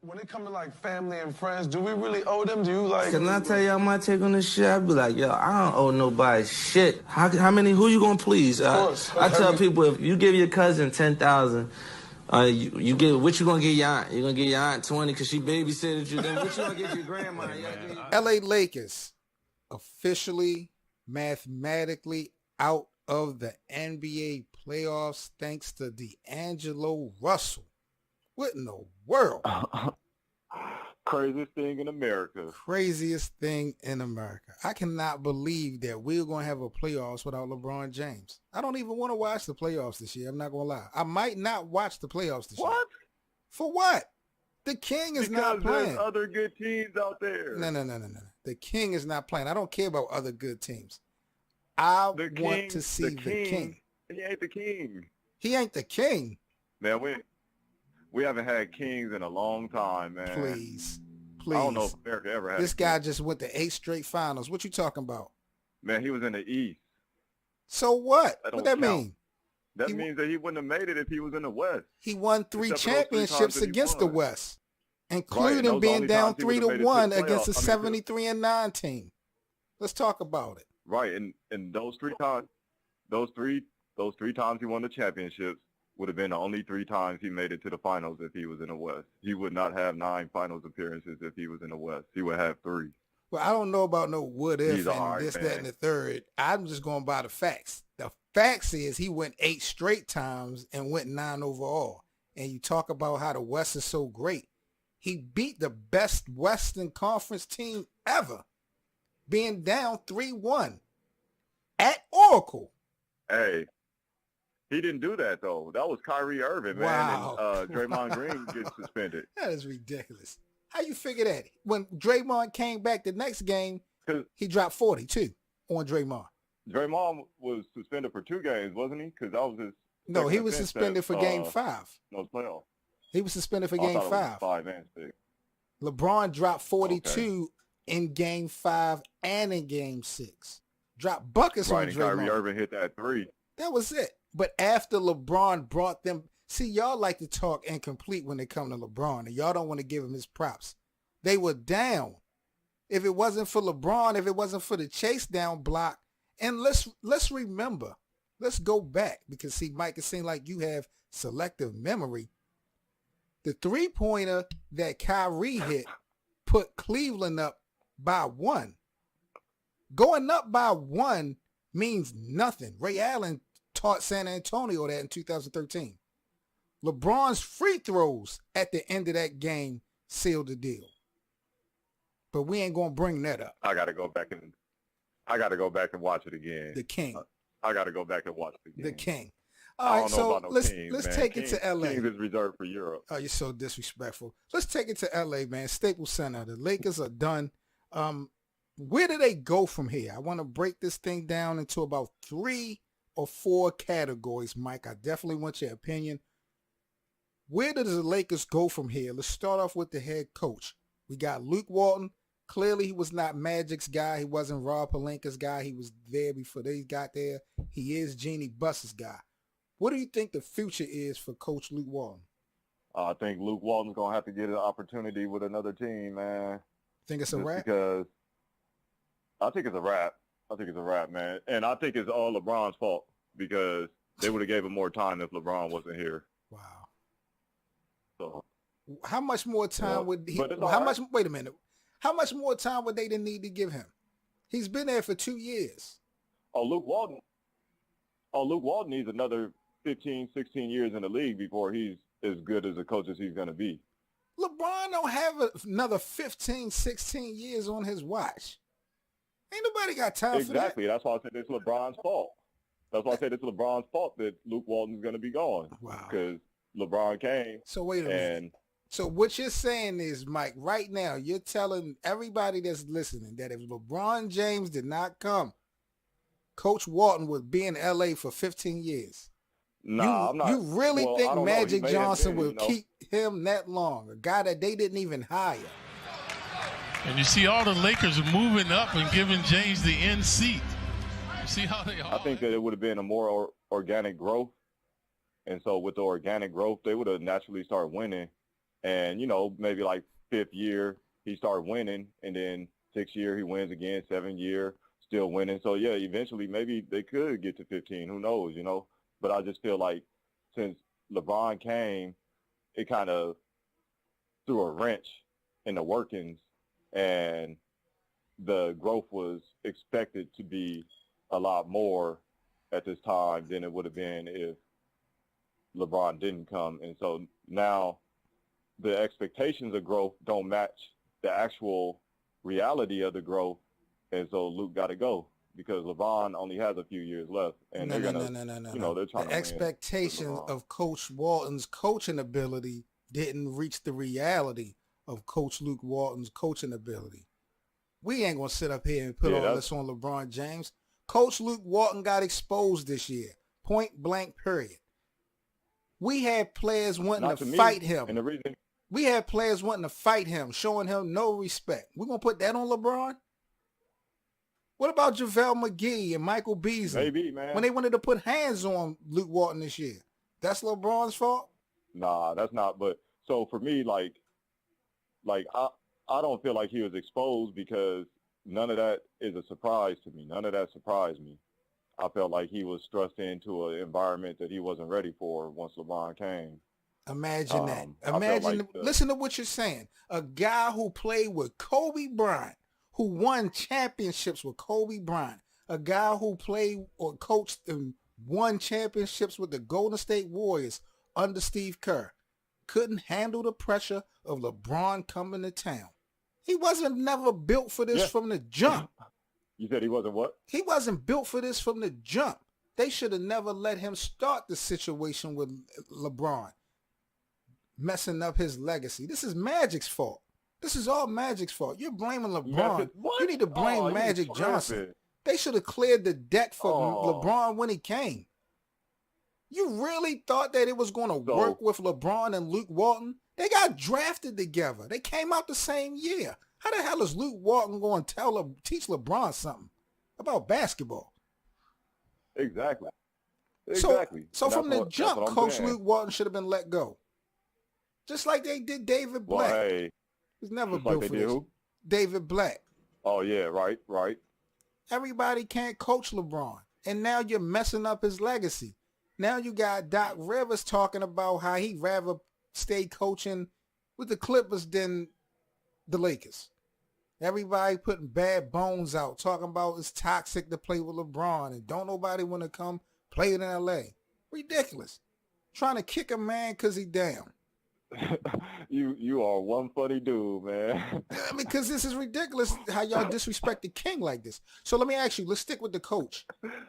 When it comes to like family and friends, do we really owe them? Do you like? Can I tell y'all my take on this shit? I be like, yo, I don't owe nobody shit. How many? Who you gonna please? Of course. I tell people, if you give your cousin 10,000, you get what you gonna get your aunt? You gonna get your aunt 20 because she babysitted you? Then what you gonna get your grandma? L.A. Lakers officially, mathematically out of the NBA playoffs thanks to D'Angelo Russell. What in the world? Craziest thing in America. Craziest thing in America. I cannot believe that we're going to have a playoffs without LeBron James. I don't even want to watch the playoffs this year. I'm not going to lie. I might not watch the playoffs this year. What? For what? The King is not playing. There's other good teams out there. No. The King is not playing. I don't care about other good teams. I want to see the King. He ain't the King. He ain't the King. Man, we haven't had kings in a long time, man. Please. I don't know if America ever had. This guy just went to 8 straight finals. What you talking about? Man, he was in the East. So what? What that mean? That means that he wouldn't have made it if he was in the West. He won 3 championships against the West, including being down 3-1 against a 73-9 team. Let's talk about it. Right, and those three times he won the championships would have been the only 3 times he made it to the finals if he was in the West. He would not have 9 finals appearances if he was in the West. He would have 3. Well, I don't know about no what if and this, that, and the third. I'm just going by the facts. The facts is he went 8 straight times and went 9 overall. And you talk about how the West is so great. He beat the best Western Conference team ever, being down 3-1 at Oracle. Hey. He didn't do that, though. That was Kyrie Irving, man, and Draymond Green gets suspended. That is ridiculous. How you figure that? When Draymond came back the next game, he dropped 40, too, on Draymond. Draymond was suspended for 2 games, wasn't he? Because that was his No, he was suspended for Game 5. No, playoff. He was suspended for Game 5. 5 and 6. LeBron dropped 42 in Game 5 and in Game 6. Dropped buckets on Draymond. And Kyrie Irving hit that 3. That was it. But after LeBron brought them, see, y'all like to talk incomplete when they come to LeBron, and y'all don't want to give him his props. They were down. If it wasn't for LeBron, if it wasn't for the chase down block, and let's remember, let's go back, because see, Mike, it seems like you have selective memory. The 3-pointer that Kyrie hit put Cleveland up by 1. Going up by 1 means nothing. Ray Allen taught San Antonio that in 2013. LeBron's free throws at the end of that game sealed the deal. But we ain't gonna bring that up. I gotta go back and watch it again. The King. I gotta go back and watch it again. The King. All right, so let's take it to LA. King is reserved for Europe. Oh, you're so disrespectful. Let's take it to LA, man. Staples Center. The Lakers are done. Where do they go from here? I want to break this thing down into about 3 or 4 categories, Mike. I definitely want your opinion. Where does the Lakers go from here? Let's start off with the head coach. We got Luke Walton. Clearly, he was not Magic's guy. He wasn't Rob Pelinka's guy. He was there before they got there. He is Jeannie Buss's guy. What do you think the future is for Coach Luke Walton? I think Luke Walton's going to have to get an opportunity with another team, man. Think it's a wrap? Because I think it's a wrap. Man. And I think it's all LeBron's fault because they would have gave him more time if LeBron wasn't here. Wow. So how much more time would he wait a minute. How much more time would they need to give him? He's been there for 2 years. Luke Walton needs another 15, 16 years in the league before he's as good as a coach as he's going to be. LeBron don't have another 15, 16 years on his watch. Ain't nobody got time for that. Exactly. That's why I said it's LeBron's fault. That Luke Walton's going to be gone. Wow. Because LeBron came. So wait a minute. So what you're saying is, Mike, right now, you're telling everybody that's listening that if LeBron James did not come, Coach Walton would be in L.A. for 15 years. No, I'm not. You really think Magic Johnson will keep him that long? A guy that they didn't even hire. And you see all the Lakers moving up and giving James the end seat. You see how they are. I think that it would have been a more organic growth. And so with the organic growth, they would have naturally started winning. And, you know, maybe like 5th year, he started winning. And then 6th year, he wins again. 7th year, still winning. So, yeah, eventually maybe they could get to 15. Who knows, you know? But I just feel like since LeBron came, it kind of threw a wrench in the workings, and the growth was expected to be a lot more at this time than it would have been if LeBron didn't come. And so now the expectations of growth don't match the actual reality of the growth. And so Luke got to go because LeBron only has a few years left. And No, they're no, going no, to, no, no, you no. know, they're trying The to win expectation with LeBron. of Coach Walton's coaching ability didn't reach the reality of Coach Luke Walton's coaching ability. We ain't going to sit up here and put all this on LeBron James. Coach Luke Walton got exposed this year. Point blank, period. We had players wanting to fight him. And the reason We had players wanting to fight him, showing him no respect. We're going to put that on LeBron? What about JaVale McGee and Michael Beasley? maybe, man. When they wanted to put hands on Luke Walton this year. That's LeBron's fault? Nah, that's not. But so for me, like I don't feel like he was exposed because none of that is a surprise to me. None of that surprised me. I felt like he was thrust into an environment that he wasn't ready for once LeBron came. Imagine that. I felt Imagine, like listen to what you're saying. A guy who played with Kobe Bryant, who won championships with Kobe Bryant, a guy who played or coached and won championships with the Golden State Warriors under Steve Kerr, couldn't handle the pressure of LeBron coming to town. He wasn't never built for this from the jump. You said he wasn't what? He wasn't built for this from the jump. They should have never let him start the situation with LeBron, messing up his legacy. This is Magic's fault. This is all Magic's fault. You're blaming LeBron. You need to blame Magic Johnson. They should have cleared the deck for LeBron when he came. You really thought that it was going to work with LeBron and Luke Walton? They got drafted together. They came out the same year. How the hell is Luke Walton going to teach LeBron something about basketball? Exactly. So from the jump, Coach Luke Walton should have been let go. Just like they did David Black. Well, hey, He's never built for this. David Black. Oh, yeah, right. Everybody can't coach LeBron. And now you're messing up his legacy. Now you got Doc Rivers talking about how he'd rather stay coaching with the Clippers than the Lakers. Everybody putting bad bones out, talking about it's toxic to play with LeBron and don't nobody want to come play in L.A. Ridiculous. Trying to kick a man because he down. You are one funny dude, man. I mean, because this is ridiculous how y'all disrespect the king like this. So let me ask you, let's stick with the coach.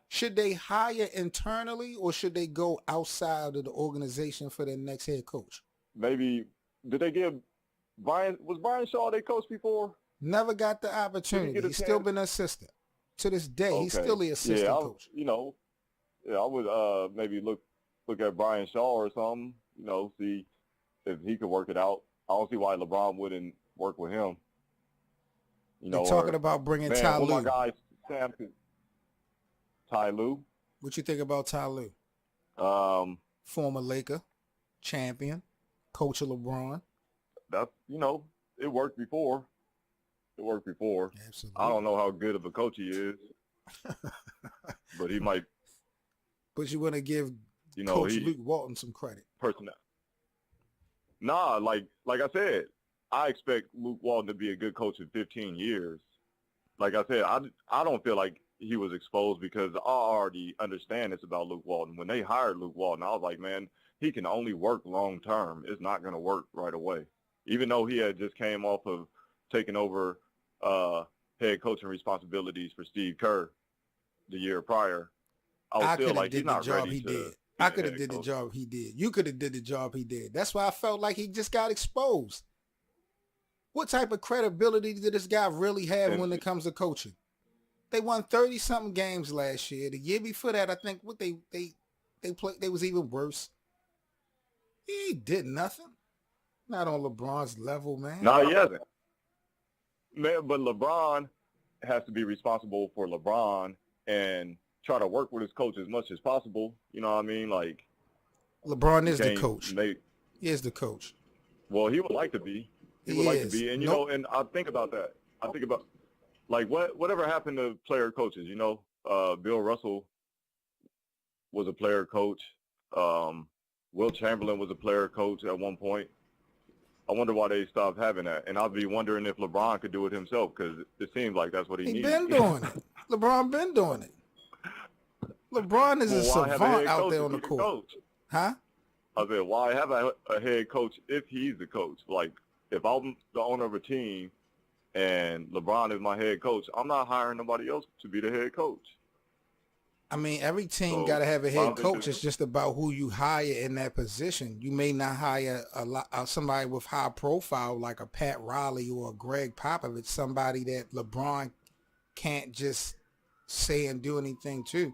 Should they hire internally or should they go outside of the organization for their next head coach? Maybe, did they give was Brian Shaw their coach before? Never got the opportunity. He's still been an assistant. To this day, he's still the assistant coach. I would maybe look at Brian Shaw or something, see if he could work it out. I don't see why LeBron wouldn't work with him. They're talking about bringing Ty Lue. My guy, Sam, Ty Lue. What you think about Ty Lue? Former Laker, champion, coach of LeBron. That's, it worked before. Absolutely. I don't know how good of a coach he is, but he might. But you want to give Coach Luke Walton some credit. Nah, like I said, I expect Luke Walton to be a good coach in 15 years. Like I said, I don't feel like he was exposed because I already understand this about Luke Walton. When they hired Luke Walton, I was like, man, he can only work long term. It's not going to work right away. Even though he had just came off of taking over head coaching responsibilities for Steve Kerr the year prior, I was still like, he's not ready to. I could have did the job he did. You could have did the job he did. That's why I felt like he just got exposed. What type of credibility did this guy really have when it comes to coaching? They won 30-something games last year. The year before that, I think what they played, they was even worse. He did nothing. Not on LeBron's level, man. No, he hasn't. Man, but LeBron has to be responsible for LeBron and try to work with his coach as much as possible. You know what I mean? Like, LeBron is the coach. He is the coach. Well, he would like to be. He would like to be. And, you know, and I think about that. I think about, like, whatever happened to player coaches, you know? Bill Russell was a player coach. Will Chamberlain was a player coach at one point. I wonder why they stopped having that. And I'll be wondering if LeBron could do it himself, because it seems like that's what he needs. He been doing it. LeBron been doing it. LeBron is a savant out there on the court. Huh? I said, why have a head coach if he's the coach? Like, if I'm the owner of a team and LeBron is my head coach, I'm not hiring nobody else to be the head coach. I mean, every team got to have a head coach. It's just about who you hire in that position. You may not hire somebody with high profile like a Pat Riley or a Greg Popovich, somebody that LeBron can't just say and do anything to.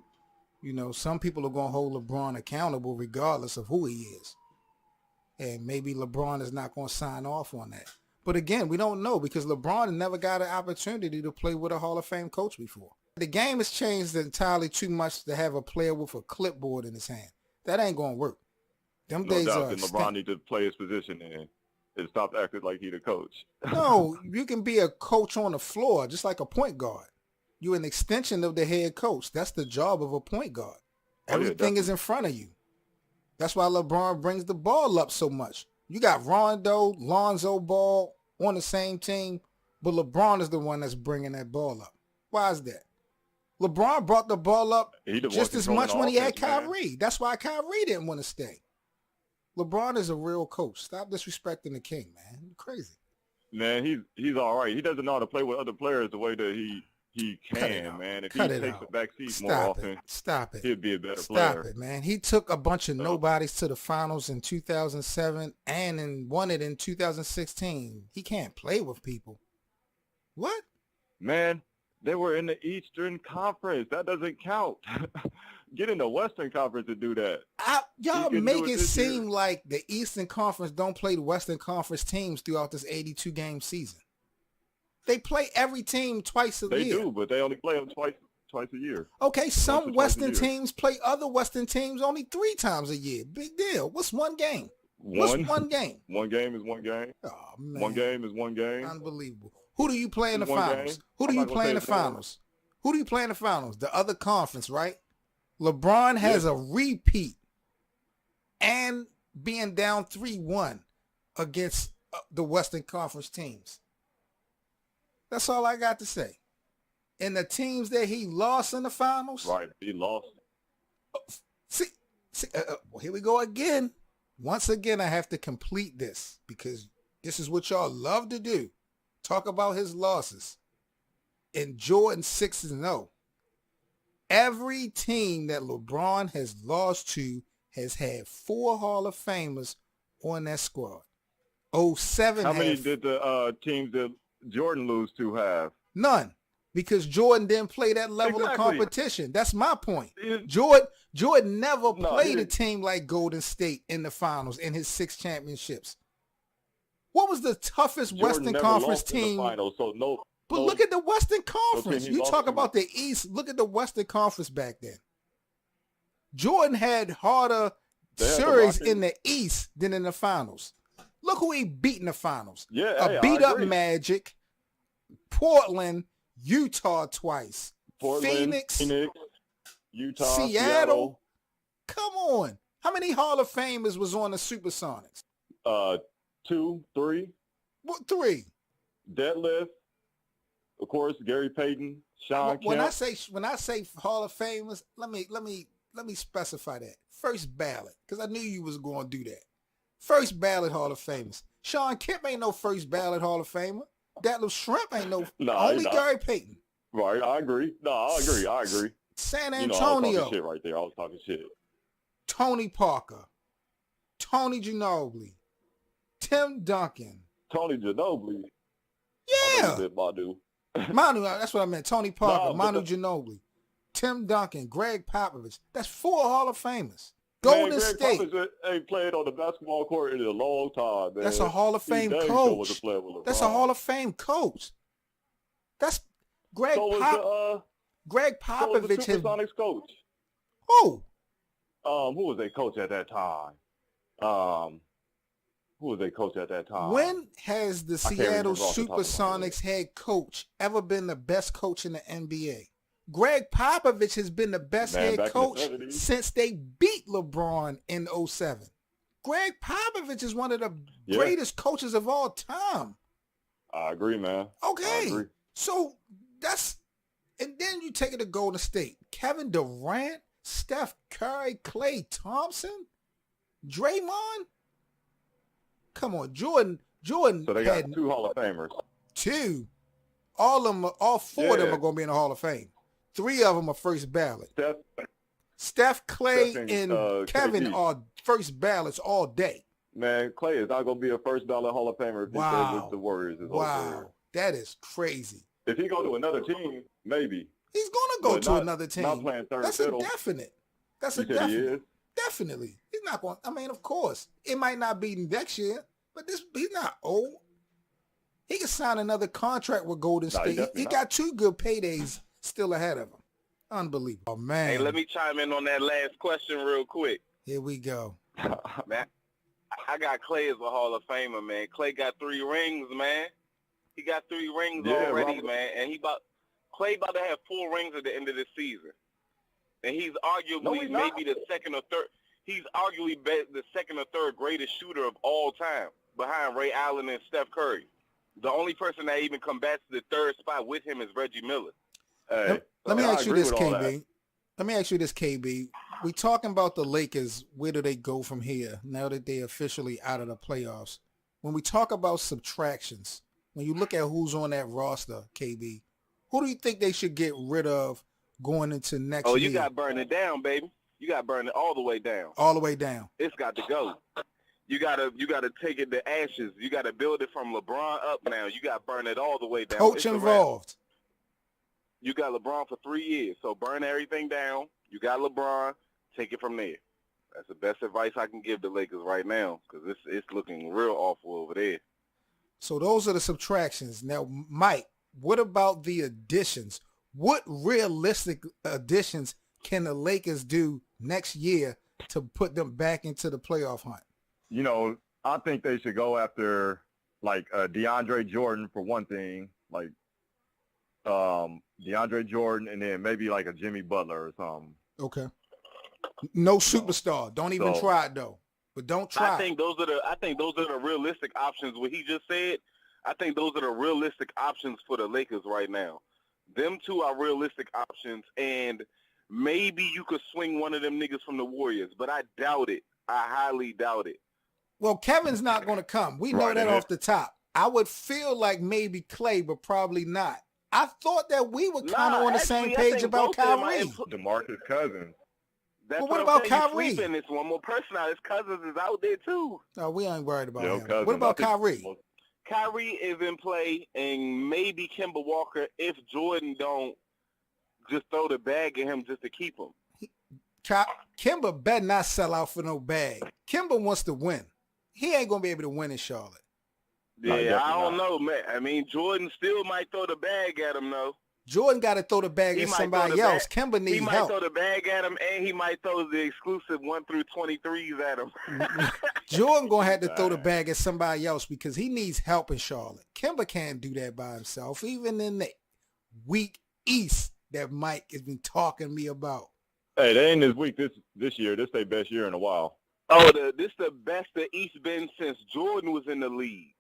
You know, some people are going to hold LeBron accountable regardless of who he is. And maybe LeBron is not going to sign off on that. But again, we don't know because LeBron never got an opportunity to play with a Hall of Fame coach before. The game has changed entirely too much to have a player with a clipboard in his hand. That ain't going to work. Them days are extinct. LeBron need to play his position and stop acting like he the coach. No, you can be a coach on the floor just like a point guard. You're an extension of the head coach. That's the job of a point guard. Everything is in front of you. That's why LeBron brings the ball up so much. You got Rondo, Lonzo Ball on the same team, but LeBron is the one that's bringing that ball up. Why is that? LeBron brought the ball up just as much when he had Kyrie. Man. That's why Kyrie didn't want to stay. LeBron is a real coach. Stop disrespecting the king, man. You're crazy. Man, he's all right. He doesn't know how to play with other players the way that he can, man. If he takes a back seat more often, he'd be a better player. Stop it, man. He took a bunch of nobodies to the finals in 2007 and won it in 2016. He can't play with people. What? Man, they were in the Eastern Conference. That doesn't count. Get in the Western Conference to do that. Y'all make it seem like the Eastern Conference don't play the Western Conference teams throughout this 82-game season. They play every team twice a year. They do, but they only play them twice a year. Okay, some Western teams play other Western teams only 3 times a year. Big deal. What's one game? What's one game? One game is one game. Oh, man. One game is one game. Unbelievable. Who do you play in the finals? Who do you play in the finals? Who do you play in the finals? The other conference, right? LeBron has a repeat and being down 3-1 against the Western Conference teams. That's all I got to say. And the teams that he lost in the finals. Right, he lost. Here we go again. Once again, I have to complete this because this is what y'all love to do. Talk about his losses. In Jordan 6-0. Every team that LeBron has lost to has had 4 Hall of Famers on that squad. 07. How many did the teams that Jordan lose to have? None, because Jordan didn't play that level of competition. That's my point. Jordan never played a team like Golden State in the finals in his 6 championships. What was the toughest Western Conference team? Finals, so but look at the Western Conference. You talk about the East. Look at the Western Conference back then. Jordan had harder series in the East than in the finals. Look who he beat in the finals. Yeah, beat-up Magic, Portland, Utah twice, Phoenix, Utah, Seattle. Come on. How many Hall of Famers was on the Supersonics? 2, 3. What 3? Deadlift. Of course, Gary Payton, Sean Kemp. When I say Hall of Famers, let me specify that. First ballot, because I knew you was going to do that. First ballot Hall of Famers. Sean Kemp ain't no first ballot Hall of Famer. Detlef Shrimp ain't no. Only Gary Payton. Right, I agree. No, I agree. San Antonio. You know, I was talking shit right there. I was talking shit. Tony Parker, Tony Ginobili, Tim Duncan. Tony Ginobili. Yeah. Manu, that's what I meant. Tony Parker, Manu Ginobili, Tim Duncan, Greg Popovich. That's 4 Hall of Famers. Golden State. Popovich ain't played on the basketball court in a long time, man. That's a Hall of Fame coach. That's a Hall of Fame coach. That's Greg Greg Popovich. So was the Supersonics coach. Who? Who was their coach at that time? who was their coach at that time? When has the I can't Seattle remember off the top of my head. Supersonics head coach ever been the best coach in the NBA? Greg Popovich has been the best Man, head back in the coach 70s. since they beat LeBron in 07. Greg Popovich is one of the Yeah. greatest coaches of all time. I agree, man. I Okay. agree. So that's, and then you take it to Golden State. Kevin Durant, Steph Curry, Klay Thompson, Draymond. Come on, Jordan So they got had 2 Hall of Famers. 2. All four of them Yeah. are going to be in the Hall of Fame. 3 of them are first ballot. Steph, Clay, Steph and Kevin KD. are first ballots all day. Man, Clay is not going to be a first ballot Hall of Famer if he stays with the Warriors his whole career. Wow. That is crazy. If he go to another team, maybe. He's going to go But to not- another team. not playing third That's fiddle. a definite. That's a You said he definite. is? Definitely. He's not going, I mean, of course. It might not be next year, but he's not old. He can sign another contract with Golden Nah, he State. definitely He not. got 2 good paydays still ahead of him. Unbelievable. Oh, man. Hey, let me chime in on that last question real quick. Here we go. Man, I got Clay as a Hall of Famer, man. Clay got 3 rings, man. He got 3 rings Yeah, already, Robert. man. And Clay about to have 4 rings at the end of the season. And he's arguably No, he's not. maybe the second or third. He's arguably the second or third greatest shooter of all time, behind Ray Allen and Steph Curry. The only person that even combats the third spot with him is Reggie Miller. Hey, Let me I ask you agree this, with all that. KB. Let me ask you this, KB. We talking about the Lakers. Where do they go from here now that they're officially out of the playoffs? When we talk about subtractions, when you look at who's on that roster, KB, who do you think they should get rid of going into next year? Oh, you got to burn it down, baby. You got to burn it all the way down. All the way down. It's got to go. You gotta take it to ashes. You gotta build it from LeBron up now. You gotta burn it all the way down. Coach It's a wrap. involved. You got LeBron for 3 years, so burn everything down. You got LeBron, take it from there. That's the best advice I can give the Lakers right now, because it's looking real awful over there. So those are the subtractions. Now, Mike, what about the additions? What realistic additions can the Lakers do next year to put them back into the playoff hunt? You know, I think they should go after, like, DeAndre Jordan for one thing, like DeAndre Jordan, and then maybe like a Jimmy Butler or something. Okay. No superstar. Don't even So- try it though. But don't try. I think those are the realistic options. What he just said, I think those are the realistic options for the Lakers right now. Them 2 are realistic options, and maybe you could swing one of them niggas from the Warriors, but I doubt it. I highly doubt it. Well, Kevin's not going to come. We know Right, that and off the top. I would feel like maybe Clay, but probably not. I thought that we were kind of on the same actually, I page think about both of them Kyrie. DeMarcus Cousins. That's Well, what I'm about saying. You Kyrie? sleeping this one more person out. His Cousins is out there too. No, we ain't worried about Yo, him. Cousins. What about I think- Kyrie? Kyrie is in play, and maybe Kemba Walker if Jordan don't just throw the bag at him just to keep him. Kimba better not sell out for no bag. Kimba wants to win. He ain't going to be able to win in Charlotte. No, Yeah, I definitely don't know, man. I mean, Jordan still might throw the bag at him, though. Jordan got to throw the bag He at might throw somebody the else. bag- Kimba He needs might help. throw the bag at him, and he might throw the exclusive 1 through 23s at him. Jordan going to have to throw the bag at somebody else because he needs help in Charlotte. Kimba can't do that by himself, even in the weak East that Mike has been talking to me about. Hey, they ain't this week this year. This their best year in a while. This the best the East been since Jordan was in the league.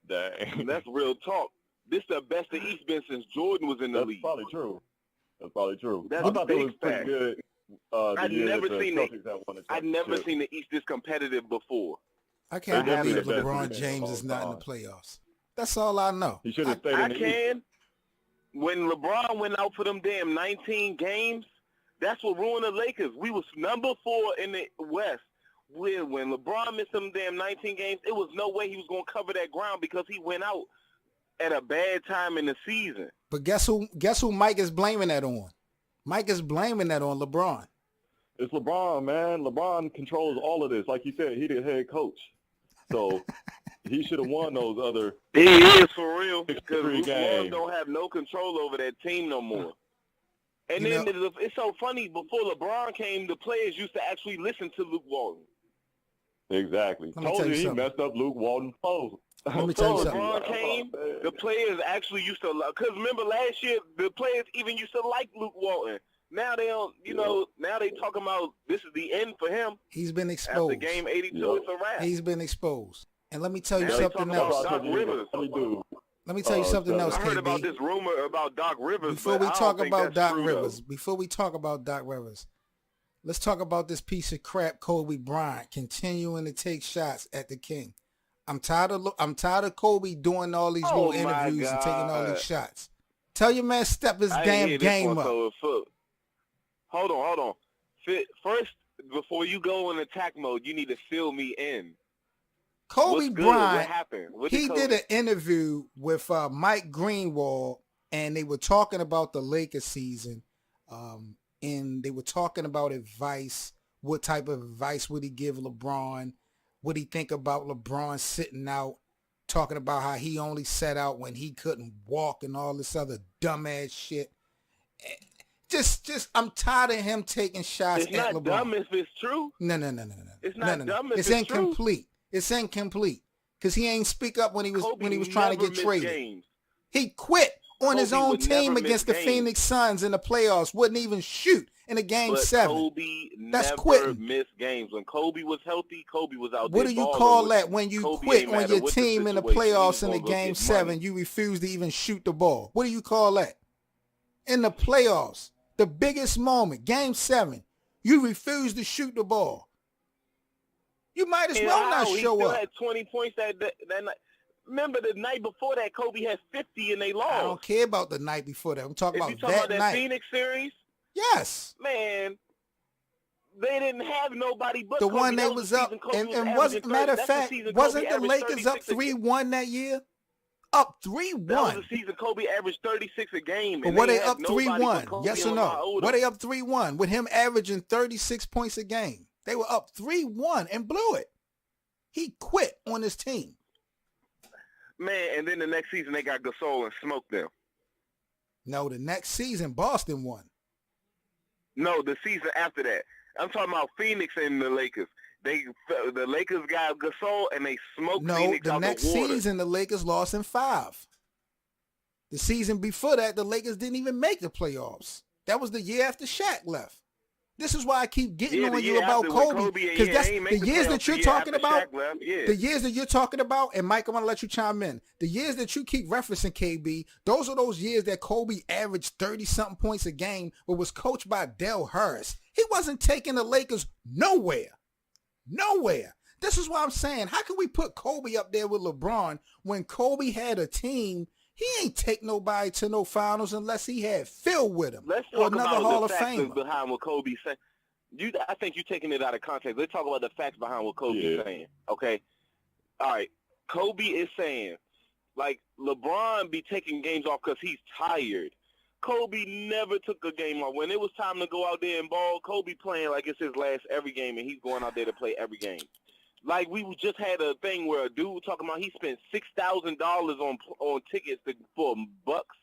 Dang. That's real talk. This the best the East been since Jordan was in the That's league. probably true. That's probably true. That's I thought big it was pretty fact. good. The I've year never that the seen it. Celtics had won the I've never championship. seen the East this competitive before. I can't They're believe definitely the best LeBron team James of is all not in the time. playoffs. That's all I know. He should have stayed I in the East. can. When LeBron went out for them damn 19 games, that's what ruined the Lakers. We was number 4 in the West. When LeBron missed them damn 19 games, it was no way he was going to cover that ground because he went out at a bad time in the season. But guess who Mike is blaming that on? Mike is blaming that on LeBron. It's LeBron, man. LeBron controls all of this. Like you said, he the head coach. So he should have won those other. He is for real because 63 Luke Walton games. don't have no control over that team no more. And You then know- it's so funny. Before LeBron came, the players used to actually listen to Luke Walton. Exactly. Let me Told tell you you he something. messed up Luke Walton's pose. Let me tell you So something. LeBron came, the players actually used to – because remember last year, the players even used to like Luke Walton. Now they don't, now they talking about this is the end for him. He's been After exposed. game 82, it's a wrap. He's been exposed. And let me tell you Now they something talking else. about Doc Rivers. Let me tell you something else, I heard KB. about this rumor about Doc Rivers, Before but we I don't talk think about that's Doc true, Rivers, let's talk about this piece of crap, Kobe Bryant, continuing to take shots at the king. I'm tired of Kobe doing all these little interviews and taking all these shots. Tell your man step his damn game up. Hold on. First, before you go in attack mode, you need to fill me in. Kobe What's good? Bryant, What happened? he did an interview with Mike Greenwald, and they were talking about the Lakers season, and they were talking about advice. What type of advice would he give LeBron? What he think about LeBron sitting out, talking about how he only sat out when he couldn't walk and all this other dumbass shit. I'm tired of him taking shots It's at not LeBron. dumb if it's true. No. It's not dumb if It's it's incomplete. It's incomplete because he ain't speak up when he was trying to get traded. Games. He quit on his Kobe own would team never against the miss games. Phoenix Suns in the playoffs. Wouldn't even shoot in a game But 7. Kobe That's never quitting. missed games. When Kobe was healthy, Kobe was out What there do you balling call with that when you Kobe quit ain't on matter your what team in the situation, playoffs in he's a gonna go game get 7? money. You refuse to even shoot the ball. What do you call that? In the playoffs, the biggest moment, game 7, you refuse to shoot the ball. You might as well not he show still up. had 20 points that night. Remember the night before that, Kobe had 50 and they lost. I don't care about the night before that. I'm talking If you about talking about that night. Phoenix series, Yes. man, they didn't have nobody but The Kobe. one That they was was the up, season Kobe and was wasn't averaging matter of 30. That's the fact, season wasn't Kobe the averaged Lakers up 36 a game. 3-1 that year? Up That was 3-1. the season Kobe averaged 36 a game. But And were they they had up nobody but 3-1? Kobe Yes or and Lamar no? Odom. Were they up 3-1 with him averaging 36 points a game? They were up 3-1 and blew it. He quit on his team. Man, and then the next season they got Gasol and smoked them. No, the next season Boston won. No, the season after that. I'm talking about Phoenix and the Lakers. The Lakers got Gasol and they smoked No, Phoenix the out next the water. season the Lakers lost in 5. The season before that, the Lakers didn't even make the playoffs. That was the year after Shaq left. This is why I keep getting Yeah, on the you year about after when Kobe, Kobe, because yeah, that's they ain't the make the years playoffs that you're the year talking after about. Shaq left, yeah. The years that you're talking about, and Mike, I'm gonna let you chime in. The years that you keep referencing, KB, those are those years that Kobe averaged 30-something points a game, but was coached by Del Harris. He wasn't taking the Lakers nowhere. This is why I'm saying, how can we put Kobe up there with LeBron when Kobe had a team? He ain't take nobody to no finals unless he had Phil with him. Let's or talk another about Hall the of facts Famer. behind what Kobe said. I think you're taking it out of context. Let's talk about the facts behind what Kobe's saying. Okay? All right. Kobe is saying, like, LeBron be taking games off because he's tired. Kobe never took a game off. When it was time to go out there and ball, Kobe playing like it's his last every game, and he's going out there to play every game. Like, we just had a thing where a dude talking about he spent $6,000 on tickets for a Bucks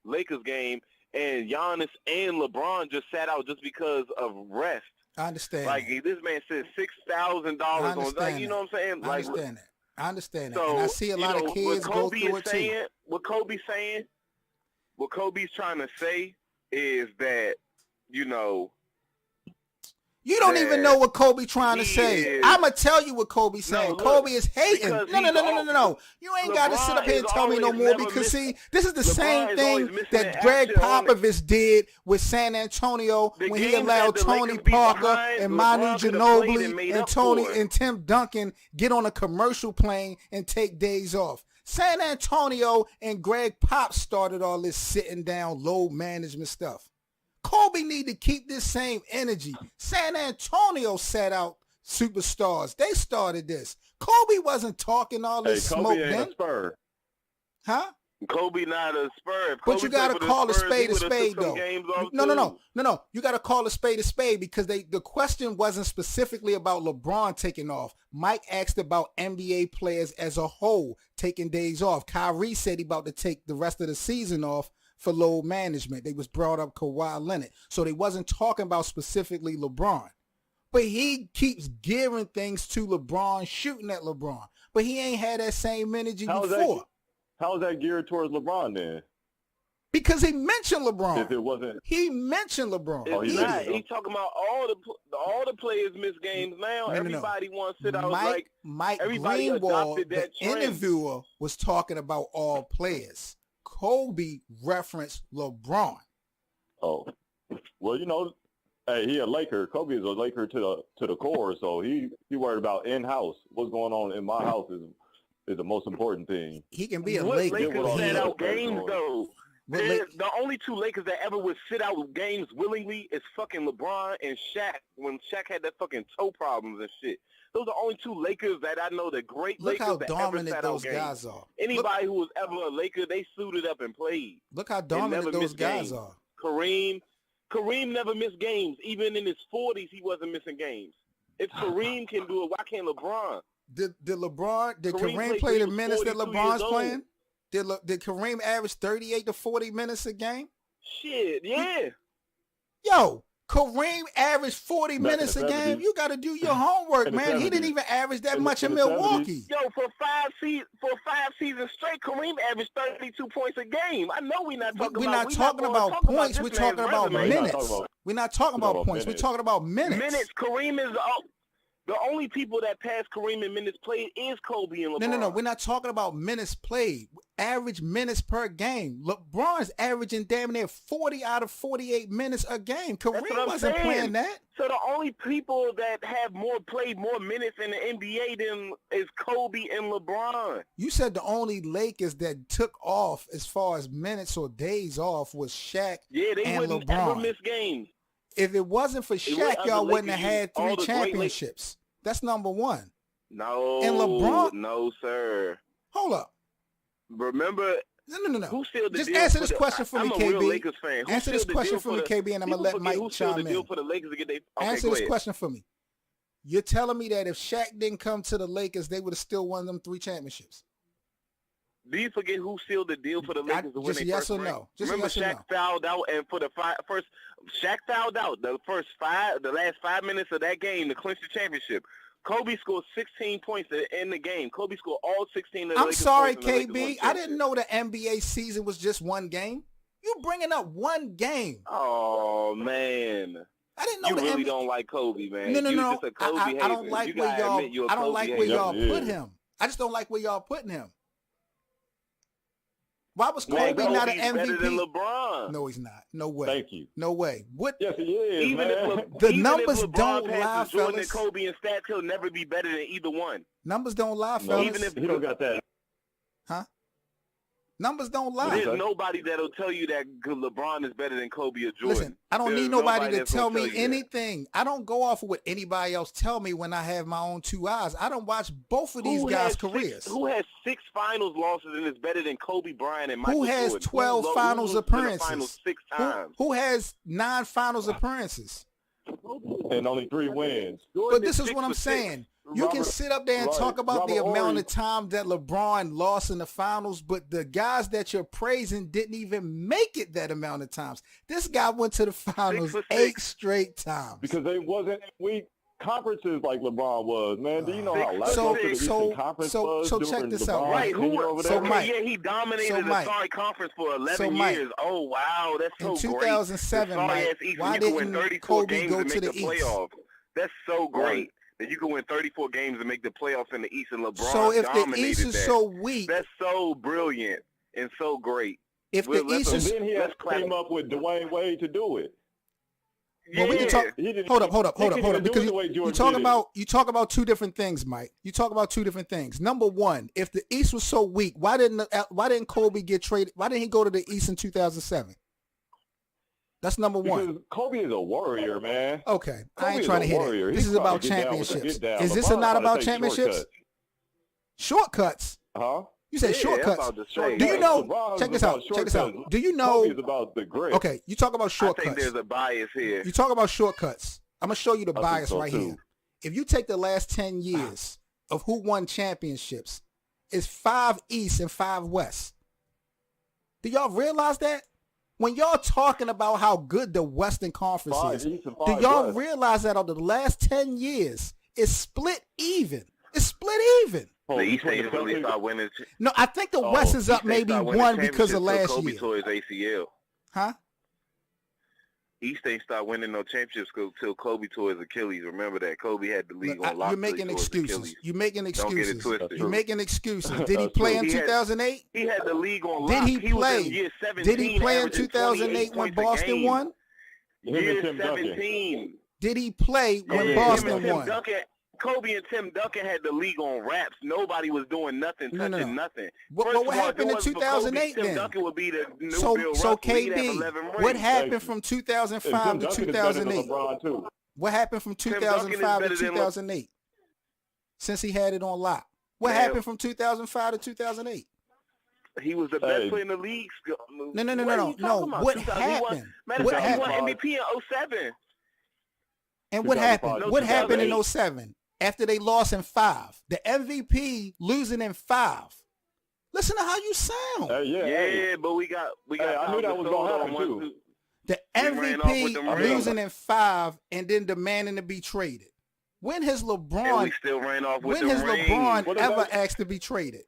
Lakers game, and Giannis and LeBron just sat out just because of rest. I understand. Like, this man said $6,000 on, like, you know what I'm saying? I understand that. I understand that. So, And I see a lot of kids go through it too. What Kobe's trying to say is that, you know, you don't even know what Kobe trying to say. I'm going to tell you what Kobe's saying. look, Kobe is hating. No. You ain't got to sit up here and tell me no more because, see, this is the same thing that Greg Popovich did with San Antonio when he allowed Tony Parker and Manu Ginobili and Tim Duncan get on a commercial plane and take days off. San Antonio and Greg Pop started all this sitting down, load management stuff. Kobe need to keep this same energy. San Antonio set out superstars. They started this. Kobe wasn't talking all this Kobe smoke ain't then. a Spur. Huh? Kobe not a Spur. But you got to call a spade though. No. You got to call a spade because the question wasn't specifically about LeBron taking off. Mike asked about NBA players as a whole taking days off. Kyrie said he about to take the rest of the season off for load management. They was brought up Kawhi Leonard. So they wasn't talking about specifically LeBron. But he keeps giving things to LeBron, shooting at LeBron. But he ain't had that same energy before. How is that geared towards LeBron then? Because he mentioned LeBron. If it wasn't, he mentioned LeBron. It's not. He's talking about all the players miss games now. Everybody wants to sit out like Mike everybody Greenwald, adopted that the trend. interviewer, was talking about all players. Kobe referenced LeBron. Oh, well, hey, he a Laker. Kobe is a Laker to the core, so he worried about in-house. What's going on in my house is the most important thing. He can be a what Laker. Lakers set out games though. The only two Lakers that ever would sit out games willingly is fucking LeBron and Shaq when Shaq had that fucking toe problems and shit. Those are the only two Lakers that I know, the great Look Lakers how that dominant ever sat those out games. guys are. Anybody who was ever a Laker, they suited up and played. Look how dominant those guys are. Kareem never missed games. Even in his 40s, he wasn't missing games. If Kareem can do it, why can't LeBron? Did Kareem play the minutes that LeBron's playing? Did Kareem average 38 to 40 minutes a game? Shit, yeah. Yo, Kareem averaged 40 minutes a game. You got to do your homework, man. He didn't even average that much in Milwaukee. Yo, for five seasons straight, Kareem averaged 32 points a game. I know we're not talking about points. We're talking about minutes. We're not talking about points. We're talking about minutes. Minutes. Kareem is the only people that pass Kareem in minutes played is Kobe and LeBron. No. We're not talking about minutes played. Average minutes per game. LeBron's averaging damn near 40 out of 48 minutes a game. Kareem wasn't playing that. So the only people that have played more minutes in the NBA than is Kobe and LeBron. You said the only Lakers that took off as far as minutes or days off was Shaq and wouldn't LeBron. ever miss games. If it wasn't for Shaq, y'all wouldn't have had 3 championships. That's number one. No. And LeBron. No, sir. Hold up. Remember. No. Who sealed the Just deal answer this question for me, KB. I'm a real Lakers fan. Answer this question for me, KB, and I'm going to let Mike chime in. For the Lakers to get answer this question for me. You're telling me that if Shaq didn't come to the Lakers, they would have still won them 3 championships? Do you forget who sealed the deal for the Lakers to win just their yes first or ring? no? Just Remember yes or Shaq no? fouled out, and for the Shaq fouled out the last 5 minutes of that game to clinch the championship. Kobe scored 16 points in the game. Kobe scored all 16 of the I'm Lakers sorry, points in the KB. I didn't know the NBA season was just one game. You bringing up one game. Oh, man. I didn't know you the really NBA... don't like Kobe, man. No. Just a Kobe I don't like where y'all. I don't like where y'all put him. I just don't like where y'all putting him. Why was Kobe not an MVP? Better than LeBron. No, he's not. No way. Thank you. No way. What? Yes, he is, man. The numbers don't lie, Jordan fellas. And Kobe and stats, he'll never be better than either one. Numbers don't lie, fellas. Even if he don't got that. Huh? Numbers don't lie. There's nobody that'll tell you that LeBron is better than Kobe or Jordan. Listen, I don't need nobody to tell me anything. I don't go off of what anybody else tell me when I have my own 2 eyes. I don't watch both of these guys' careers. Who has 6 finals losses and is better than Kobe Bryant and Michael Jordan? Who has 12 finals appearances? Finals 6 times? Who has 9 finals appearances? And only 3 wins. But this is what I'm saying. You can sit up there and talk about the amount of time that LeBron lost in the finals, but the guys that you're praising didn't even make it that amount of times. This guy went to the finals 8 straight times. Because they wasn't weak conferences like LeBron was, man. Do you know how last conference was? So check this out. Right. Mike, he dominated the Sorry Conference for 11 years. Oh, wow. That's so great. In 2007, Mike, why didn't Kobe go to the East? That's so great. That you can win 34 games and make the playoffs in the East, and LeBron So if dominated the East is so weak, that's so brilliant and so great. If the East is, then he came up with Dwayne Wade to do it. Well, we can talk. Hold up. Because you talk about 2 different things, Mike. You talk about 2 different things. Number one, if the East was so weak, why didn't Kobe get traded? Why didn't he go to the East in 2007? That's number one. Because Kobe is a warrior, man. Okay, Kobe I ain't trying to hit it. This is about championships. Is this not about championships? Shortcuts? Huh? You said shortcuts. Do you know? Check this out. Do you know? Kobe is about the grit. Okay, you talk about shortcuts. I think there's a bias here. You talk about shortcuts. I'm gonna show you the bias right here. If you take the last 10 years of who won championships, it's 5 East and 5 West. Do y'all realize that? When y'all talking about how good the Western Conference Five is, East and do five y'all West. realize that over the last 10 years, it's split even? It's split even. The East between ain't the really Celtics- start winning. No, I think the West is up maybe one because of last Kobe year. tore his ACL. Huh? East ain't start winning no championships till Kobe tore his Achilles. Remember that Kobe had the league on lock. You're making till he tore his excuses. Achilles. You're making Don't get it excuses. twisted. You're making excuses. Did he That's play true. in He had- 2008? He had the league on Did lock. he was in play? year 17, Did he play in averaging 2008 28 when points a Boston game. won? Him and Year Tim Duncan. 17. Did he play when Yeah, Boston him and Tim won? Duncan, Kobe and Tim Duncan had the league on wraps. Nobody was doing nothing, No, no, touching no. nothing. What First of all, happened if it in wasn't for 2008 Kobe, Tim then? Duncan would be the new Bill So Russell. He'd have KB, 11 what rings. happened from And 2005 Tim to Duncan is better than 2008? LeBron too. What happened from Tim Duncan is 2005 to better than 2008? Since he had it on lock. What Man. happened from 2005 to 2008? He was the best Hey. player in the league. No. What are you talking about? What 2000, he won- happened? Matter of What fact, he won happened? MVP in 07. And what happened? 2005. What happened in 2008. 07 after they lost in 5? The MVP losing in 5. Listen to how you sound. Yeah, but we got I knew that was gonna happen, one, too. two. The We ran off with MVP them rings. losing in 5 and then demanding to be traded. When has And LeBron? we still ran off with When them has rings. LeBron What ever about- asked to be traded?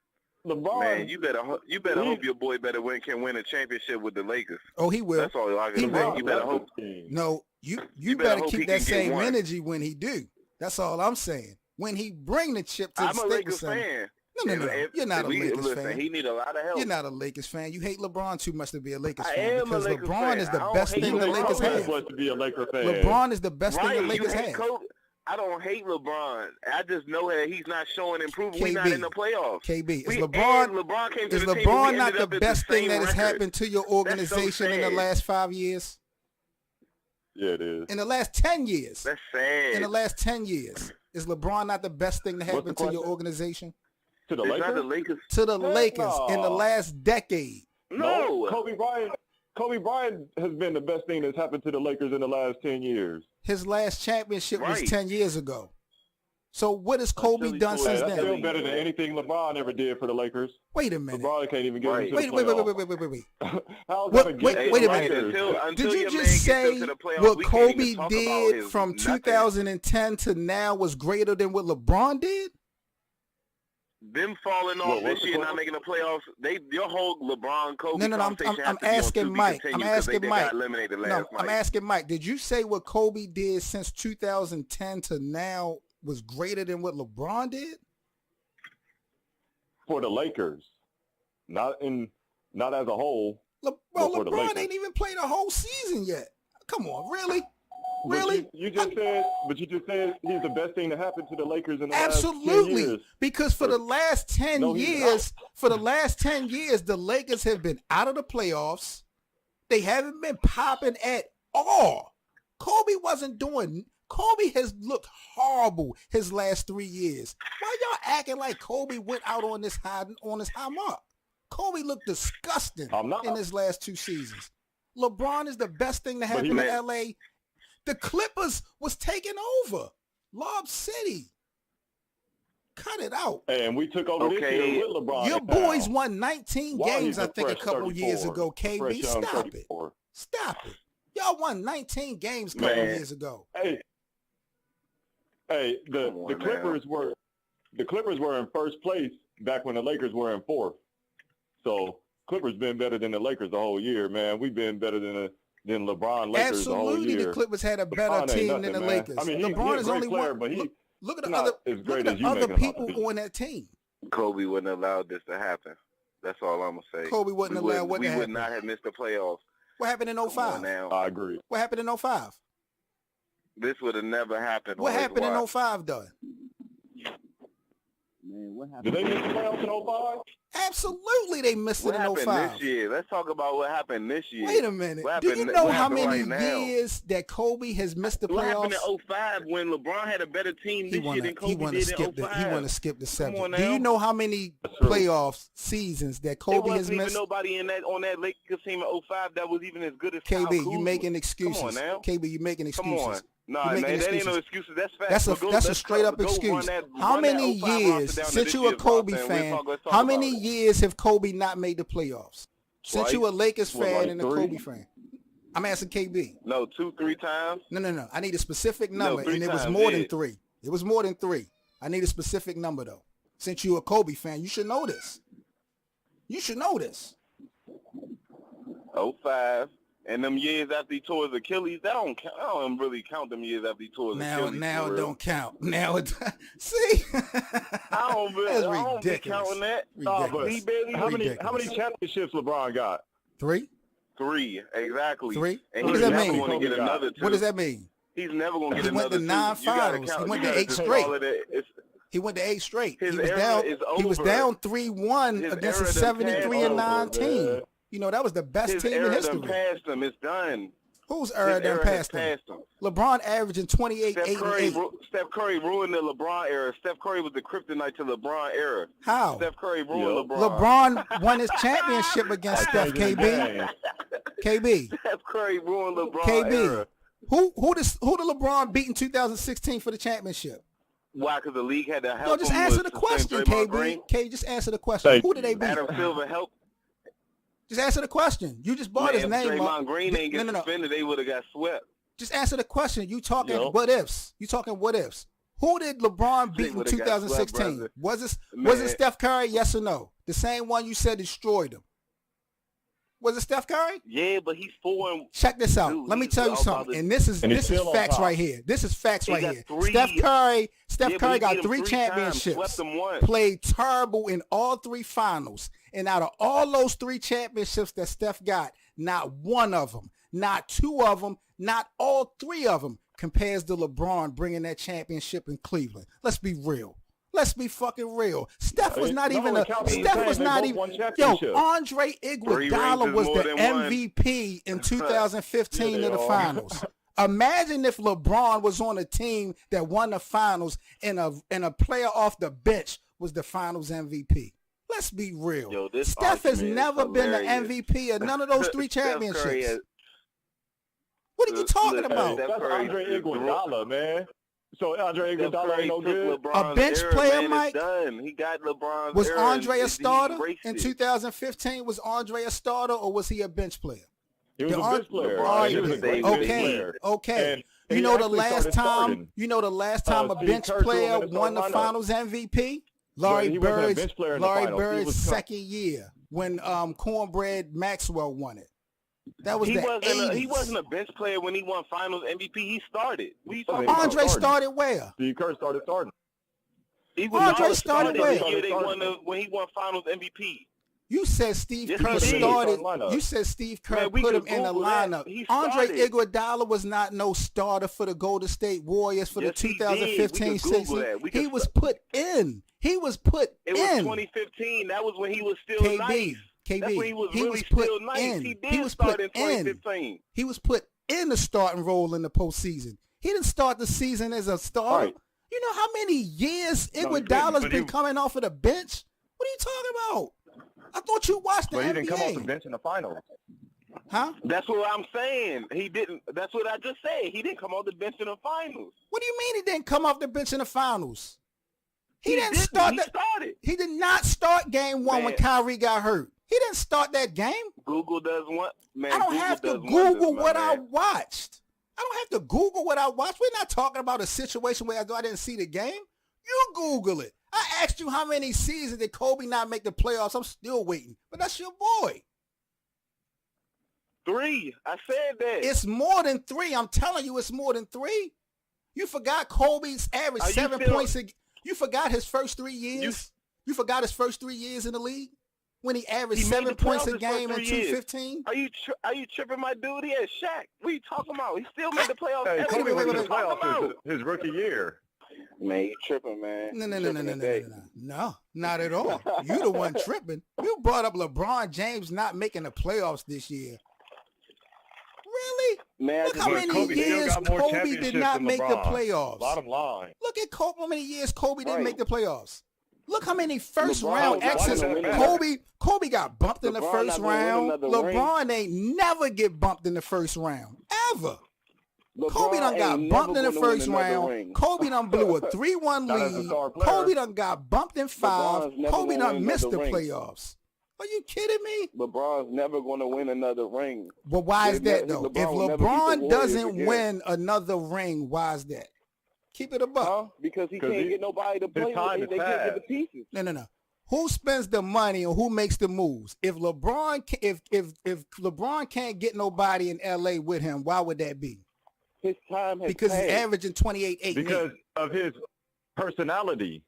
LeBron. Man, you better hope your boy can win a championship with the Lakers. Oh, he will. That's all I He can will. say. You better hope. No, you better better hope he keep that can get same one. energy when he do. That's all I'm saying. When he bring the chip to the I'm a Staples Lakers Center. fan. No. If- You're not if a we- Lakers listen, fan. He need a lot of help. You're not a Lakers fan. You hate LeBron too much to be a Lakers I fan am a because Lakers LeBron fan. is I the don't best hate thing the LeBron. Lakers Kobe have. supposed to be a Laker fan. LeBron is the best thing the Right, you Lakers hate have. Kobe. I don't hate LeBron. I just know that he's not showing improvement. We're not KB. in the playoffs. KB, is We- LeBron and LeBron came to is the team and LeBron we not ended the up at best thing same that has record. happened to your organization in the sad. last 5 years? Yeah, it is. In the last 10 years? That's sad. In the last 10 years, is LeBron not the best thing to What's happen the to your question? organization? To the It's Lakers? not the Lakers. To the Heck Lakers in the no. last decade. No. Kobe Bryant has been the best thing that's happened to the Lakers in the last 10 years. His last championship was Right. 10 years ago. So what has Kobe silly done boy. since That's then? still better than anything LeBron ever did for the Lakers. Wait a minute. LeBron can't even get Right. into Wait. the playoffs. How's What- that a wait- gift wait to a the minute. Lakers? Did you your man just gets say into the playoffs, what we can't Kobe even talk about did his from nothing. 2010 to now was greater than what LeBron did? Them falling off What, this what's the year, not question? making the playoffs. Your whole LeBron Kobe No, I'm conversation has to be asking on to be Mike. continued I'm 'cause asking they Mike. got eliminated last No, night. I'm asking Mike. Did you say what Kobe did since 2010 to now was greater than what LeBron did? For the Lakers. Not as a whole. Bro, Well, for the LeBron Lakers. ain't even played a whole season yet. Come on, really? But Really? You just said he's the best thing to happen to the Lakers in the last 10 Absolutely. years. Because for the last 10 No, he's years, the Lakers have been out of the playoffs. They haven't been popping at all. Kobe has looked horrible his last 3 years. Why y'all acting like Kobe went out on his high mark? Kobe looked disgusting I'm not. in his last 2 seasons. LeBron is the best thing to happen to LA. The Clippers was taking over. Lob City. Cut it out. And we took over this year with LeBron. Your in boys town. won 19 While games, he's I think, a fresh couple years 34. ago, KB. Fresh young Stop it. 34. Stop it. Y'all won 19 games a couple years ago. Hey, the Clippers were in first place back when the Lakers were in fourth. So Clippers been better than the Lakers the whole year, man. We've been better than LeBron Lakers the whole Absolutely, year. the Clippers had a better LeBron ain't team nothing, than the man. Lakers. I mean, LeBron he's is a great only player, one. but Look at the not other. as Look great at as the you other make him out people to be. on that team. Kobe wouldn't have allowed this to happen. That's all I'm gonna say. Kobe wouldn't allow what to We would happen. not have missed the playoffs. What happened in Come on 05? now. I agree. What happened in 05? This would have never happened. What on his happened in watch. 05, though? Did they miss the playoffs in 05? Absolutely, they missed What it in happened 05. this year? Let's talk about what happened this year. Wait a minute. What Do happened- you know what how happened many right now? years that Kobe has missed the What happened playoffs? in 05 when LeBron had a better team this year than Kobe did in 05? He want to skip the subject. on Do now. you know how many true. playoff seasons that There Kobe has wasn't even missed? nobody on that Lakers team in 05 that was even as good as Kyle KB, you Kuzma. making excuses. Come on now. KB, you making Come excuses. on. Nah, You man, making that ain't no excuses. excuses. That's facts. That's But a let's straight up go run excuse. that- How run that many 05 years roster down to since this you a year's Kobe roster, and fan? let's talk How about many it. years have Kobe not made the playoffs? Since you a Lakers fan like and a 3? Kobe fan. I'm asking KB. No, 2, 3 times. No. I need a specific number, 3 and it was times, more yeah. than 3. It was more than 3. I need a specific number, though. Since you a Kobe fan, you should know this. You should know this. 05. And them years after he tore his Achilles, that don't count. I don't really count them years after he tore his Achilles. Now for it real. don't count. Now it see. I don't really, That's I don't be ridiculous. counting that. Nah, but He barely how many Ridiculous. championships LeBron got? 3? 3, exactly. 3? And What he's does that never mean? going to get another 2. What does that mean? He's never going to get He went another to 2. 9 You gotta finals. count- He went you to gotta 8 just straight. call it He went to 8 straight. His He was era down. is He was over. down 3-1 His against a era done 73 and 9 passed team. man. You know, that was the best His team in era history. done passed him. It's done. Whose His era done era has passed him? LeBron averaging 28, Steph 8, Curry, and 8. Steph Curry ruined the LeBron era. Steph Curry was the kryptonite to LeBron era. How? Steph Curry ruined LeBron. LeBron won his championship against Steph. KB. KB. Steph Curry ruined LeBron KB. era. Who did LeBron beat in 2016 for the championship? Why? Because the league had to help No, just him answer with the suspend question, Draymond KB. Green. K, just answer the question. Thank Who did they beat? Adam Silver helped. Just answer the question. You just brought his If name Draymond up. Green ain't get No. suspended, they would have got swept. Just answer the question. You talking Yo. what ifs? You talking what ifs? Who did LeBron They beat in would've got swept, 2016? brother. Was it Man. Steph Curry? Yes or no? The same one you said destroyed him. Was it Steph Curry? Yeah, but he's 4 and Check this out. Dude, Let me he's tell you all something. about And this is And he's still on facts top. right here. This is facts He right got here. 3. Steph Curry Yeah, but got he beat him 3 3 championships. times, swept him once. Played terrible in all 3 finals. And out of all those 3 championships that Steph got, not one of them, not 2 of them, not all 3 of them compares to LeBron bringing that championship in Cleveland. Let's be real. Let's be fucking real. Steph was not No, even it a. counts the Steph same. was They not both even. won Yo, championships. Andre 3 Iguodala rings was is the more than one. MVP in 2015 Yeah, of the they are. finals. Imagine if LeBron was on a team that won the finals and a player off the bench was the finals MVP. Let's be real. Yo, this Steph has argument is never been the hilarious. MVP of none of those 3 Steph Curry championships. has- What are you talking Listen, about? Steph That's Curry Andre is Iguodala, man. So Andre Steph Iguodala Curry ain't no took good. LeBron's A bench era, player, man, Mike? It's done. He got LeBron's Was era Andre a and he starter embraced in it. 2015? Was Andre a starter or was he a bench player? He was a The bench player. LeBron He was a is great a bench Okay, player. okay. And You he know the actually last started time. starting. You know the last time a Steve bench Kerr threw him player in the won the starting lineup. Finals MVP. Larry he wasn't a Bird's bench player in the Larry finals. He Bird's was second year when Cornbread Maxwell won it. That was He the wasn't, 80s. he wasn't a bench player when he won Finals MVP. He started. What are you talking Okay. about? Andre started. started where? Steve Kerr started starting. Andre started the where? year they won when he won Finals MVP. You said Steve Yes, Kerr he did. started. Lineup. You said Steve Kerr Man, we put him could in the Google that. lineup. He Andre started. Iguodala was not no starter for the Golden State Warriors for Yes, the he did. 2015 We could Google season. that. We He could- was put in. He was put It was in. 2015. That was when he was still KB, nice. KB, That's when he was he really was put still nice. in. He did He was start put in 2015. He was put in the starting role in the postseason. He didn't start the season as a starter. All right. You know how many years No, he didn't, Iguodala's but been he- coming off of the bench? What are you talking about? I thought you watched the But he NBA. didn't come off the bench in the finals. Huh? That's what I'm saying. He didn't. That's what I just said. He didn't come off the bench in the finals. What do you mean he didn't come off the bench in the finals? He didn't didn't. start He that. started. He did not start game 1 when Man. Kyrie got hurt. He didn't start that game. Google does one. Man, I don't Google have to does wonders, Google my what I man. watched. I don't have to Google what I watched. We're not talking about a situation where I didn't see the game. You Google it. I asked you how many seasons did Kobe not make the playoffs. I'm still waiting. But that's your boy. 3. I said that. It's more than 3. I'm telling you, it's more than 3. You forgot Kobe's average Are you 7 still- points. You forgot his first 3 years. You forgot his first 3 years in the league when he averaged He made 7 the points playoffs a his game first in 3 years. 215. Are you tripping, my dude? He had Shaq. What are you talking about? He still made the playoffs. Hey, every Kobe year. went What to are the you talking playoffs about? his rookie year. Man, you tripping, man. No, not at all. You the one tripping. You brought up LeBron James not making the playoffs this year. Really? Man, Look how many Kobe still years got more Kobe did championships not than make the LeBron. playoffs. Bottom line. Look at Kobe, how many years Kobe didn't Right. make the playoffs. Look how many first LeBron round was exits. not gonna win Kobe got bumped in the LeBron first not gonna win round. another LeBron ain't never get bumped in the first round. Ever. Kobe done LeBron got ain't bumped in never the gonna win first another round. ring. Kobe done blew a 3-1 Not as a lead. star player. Kobe done got bumped in 5. LeBron's never Kobe gonna done win missed the another ring. playoffs. Are you kidding me? LeBron's never going to win another ring. But why is that, though? If will never beat the LeBron Warriors doesn't again. win another ring, why is that? Keep it a buck. Huh? Because he can't get nobody to play with. They can't get the pieces. No. Who spends the money and who makes the moves? If LeBron can't get nobody in LA with him, why would that be? His time has Because passed. he's averaging 28, 8, Because of his personality.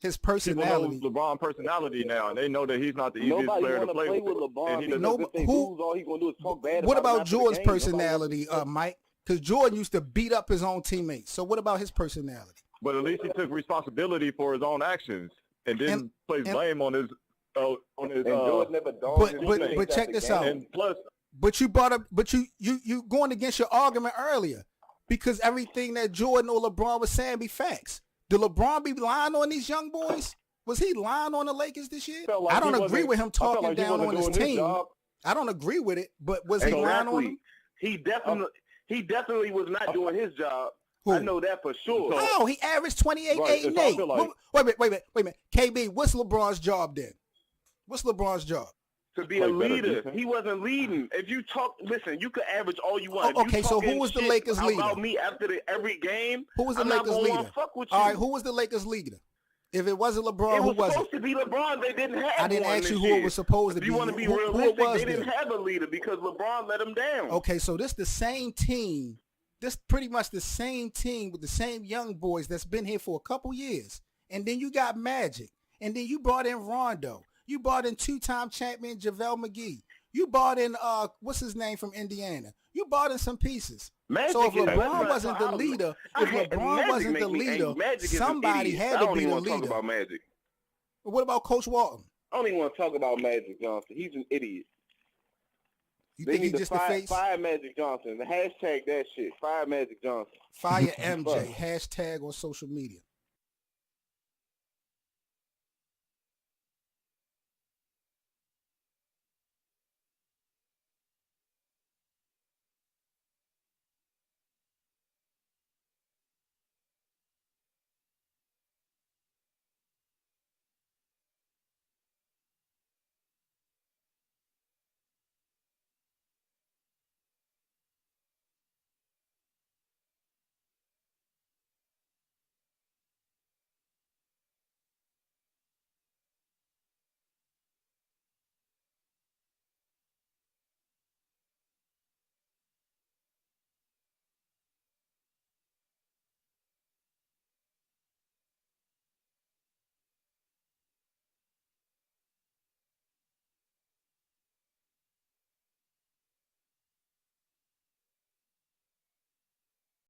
His People personality. know LeBron's personality now, and they know that he's not the easiest player to play with. LeBron. And he Because doesn't- if they lose, all he's going to do is talk bad What about him about after the Jordan's game. Nobody personality, wants to- Mike? Because Jordan used to beat up his own teammates. So what about his personality? But at least he took responsibility for his own actions and didn't place blame on his. And Jordan never dawned his But teammates check after this game. out. And plus, But you brought up, but you going against your argument earlier because everything that Jordan or LeBron was saying be facts. Did LeBron be lying on these young boys? Was he lying on the Lakers this year? felt like I don't he agree wasn't- with him I felt talking like he down on wasn't his doing team. job. I don't agree with it, but was he lying on them? He definitely was not doing his job. Who? I know that for sure. Oh, he averaged 28, Right, 8, and so I 8. feel like- Wait a minute. KB, what's LeBron's job then? What's LeBron's job? To be a Play better leader. defense. He wasn't leading. If you talk, listen, you could average all you want. Oh, If you okay, so who talking was the shit Lakers leader? about me after every game, Who was the I'm not Lakers gonna wanna leader? fuck with you. All right, who was the Lakers leader? If it wasn't LeBron, It who was was supposed it? to be LeBron. They didn't have I didn't one ask you this who year. it was supposed to If you be. want to be Who it realistic, was they didn't then? have a leader because LeBron let them down. Okay, so this the same team. This pretty much the same team with the same young boys that's been here for a couple years. And then you got Magic. And then you brought in Rondo. You brought in two-time champion JaVale McGee. You brought in what's his name from Indiana. You brought in some pieces. Magic So if is- LeBron wasn't the leader, if Magic LeBron wasn't the make me leader, angry. Magic is an somebody idiot. had I to don't be even the want to talk leader. about Magic. What about Coach Walton? I don't even want to talk about Magic Johnson. He's an idiot. You They think need he's to just the face? fire Magic Johnson. Hashtag that shit. Fire Magic Johnson. Fire MJ. Hashtag on social media.